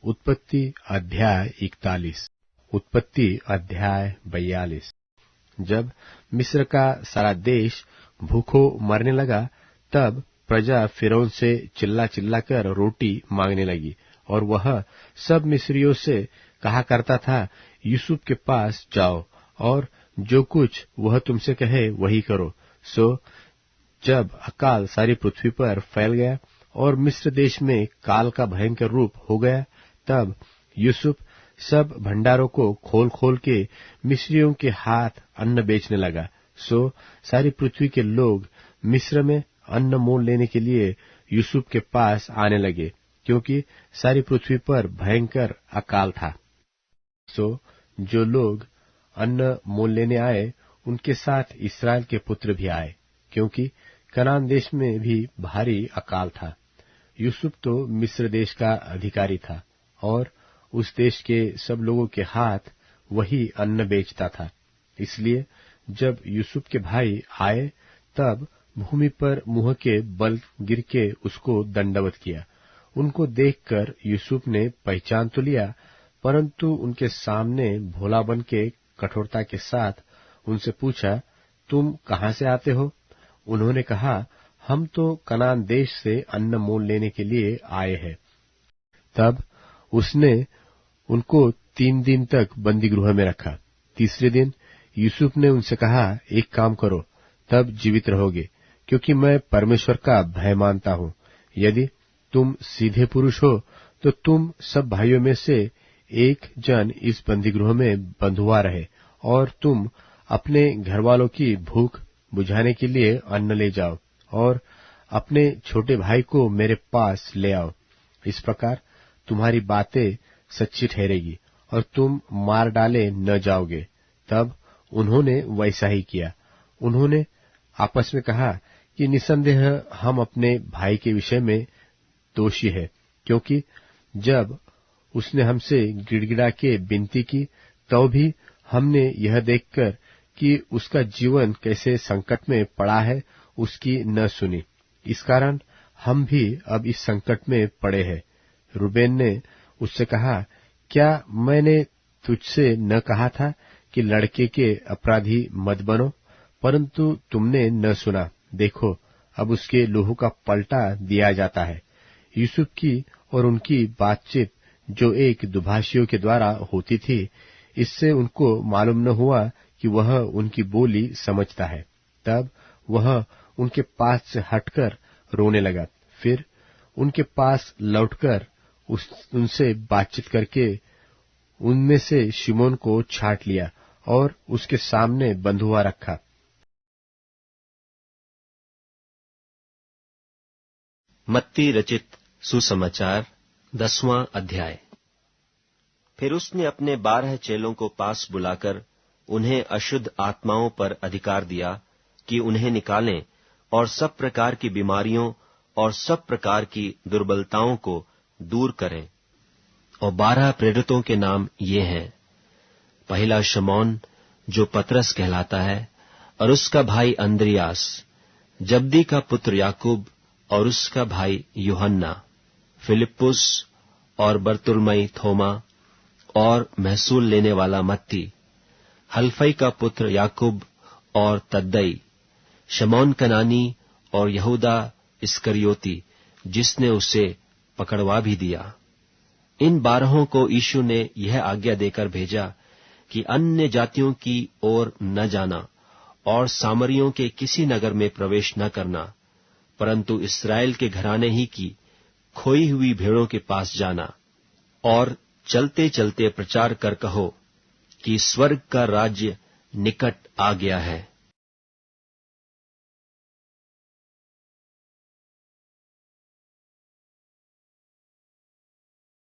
उत्पत्ति अध्याय 41। उत्पत्ति अध्याय 42। जब मिस्र का सारा देश भूखों मरने लगा, तब प्रजा फिरौन से चिल्ला चिल्ला कर रोटी मांगने लगी, और वह सब मिस्रियों से कहा करता था, यूसुफ के पास जाओ और जो कुछ वह तुमसे कहे वही करो। सो जब अकाल सारी पृथ्वी पर फैल गया और मिस्र देश में काल का भयंकर रूप हो गया, तब यूसुफ सब भंडारों को खोल खोल के मिस्रियों के हाथ अन्न बेचने लगा। सो सारी पृथ्वी के लोग मिस्र में अन्न मोल लेने के लिए यूसुफ के पास आने लगे, क्योंकि सारी पृथ्वी पर भयंकर अकाल था। सो जो लोग अन्न मोल लेने आए, उनके साथ इस्राएल के पुत्र भी आए, क्योंकि कनान देश में भी भारी अकाल था। यूसुफ तो मिस्र देश का अधिकारी था, और उस देश के सब लोगों के हाथ वही अन्न बेचता था। इसलिए जब यूसुफ के भाई आए, तब भूमि पर मुंह के बल गिर के उसको दंडवत किया। उनको देखकर यूसुफ ने पहचान तो लिया, परंतु उनके सामने भोला बन के कठोरता के साथ उनसे पूछा, तुम कहाँ से आते हो? उन्होंने कहा, हम तो कनान देश से अन्न मोल लेने के लिए आए हैं। तब उसने उनको 3 दिन तक बंदी गृह में रखा। तीसरे दिन यूसुफ ने उनसे कहा, एक काम करो, तब जीवित रहोगे, क्योंकि मैं परमेश्वर का भय मानता हूँ। यदि तुम सीधे पुरुष हो, तो तुम सब भाइयों में से एक जन इस बंदी गृह में बंधुआ रहे, और तुम अपने घरवालों की भूख बुझाने के लिए अन्न ले जाओ, और अपने छोटे भाई को मेरे पास ले आओ। इस प्रकार तुम्हारी बातें सच्ची ठहरेगी, और तुम मार डाले न जाओगे। तब उन्होंने वैसा ही किया। उन्होंने आपस में कहा कि निसंदेह हम अपने भाई के विषय में दोषी है, क्योंकि जब उसने हमसे गिड़गिड़ा के विनती की, तो भी हमने यह देखकर कि उसका जीवन कैसे संकट में पड़ा है, उसकी न सुनी। इस कारण हम भी अब इस संकट में पड़े हैं। रूबेन ने उससे कहा, क्या मैंने तुझसे न कहा था कि लड़के के अपराधी मत बनो? परंतु तुमने न सुना। देखो, अब उसके लहू का पलटा दिया जाता है। यूसुफ की और उनकी बातचीत जो एक दुभाषियों के द्वारा होती थी, इससे उनको मालूम न हुआ कि वह उनकी बोली समझता है। तब वह उनके पास से हटकर रोने लगा। फिर उनके पास लौटकर उनसे बातचीत करके उनमें से शिमोन को छांट लिया और उसके सामने बंधुआ रखा। मत्ती रचित सुसमाचार 10वां अध्याय। फिर उसने अपने 12 चेलों को पास बुलाकर उन्हें अशुद्ध आत्माओं पर अधिकार दिया कि उन्हें निकालें और सब प्रकार की बीमारियों और सब प्रकार की दुर्बलताओं को दूर करें। और 12 प्रेरितों के नाम ये हैं: पहला शमौन, जो पतरस कहलाता है, और उसका भाई अंद्रियास, जब्दी का पुत्र याकूब और उसका भाई यूहन्ना, फिलिप्पुस और बरतुल्मै थोमा, और महसूल लेने वाला मत्ती, हल्फई का पुत्र याकूब और तद्दै, शमौन कनानी और यहूदा इस्करियोती, जिसने उसे पकड़वा भी दिया। इन 12 को यीशु ने यह आज्ञा देकर भेजा कि अन्य जातियों की ओर न जाना और सामरियों के किसी नगर में प्रवेश न करना, परंतु इस्राएल के घराने ही की खोई हुई भेड़ों के पास जाना। और चलते चलते प्रचार कर कहो कि स्वर्ग का राज्य निकट आ गया है।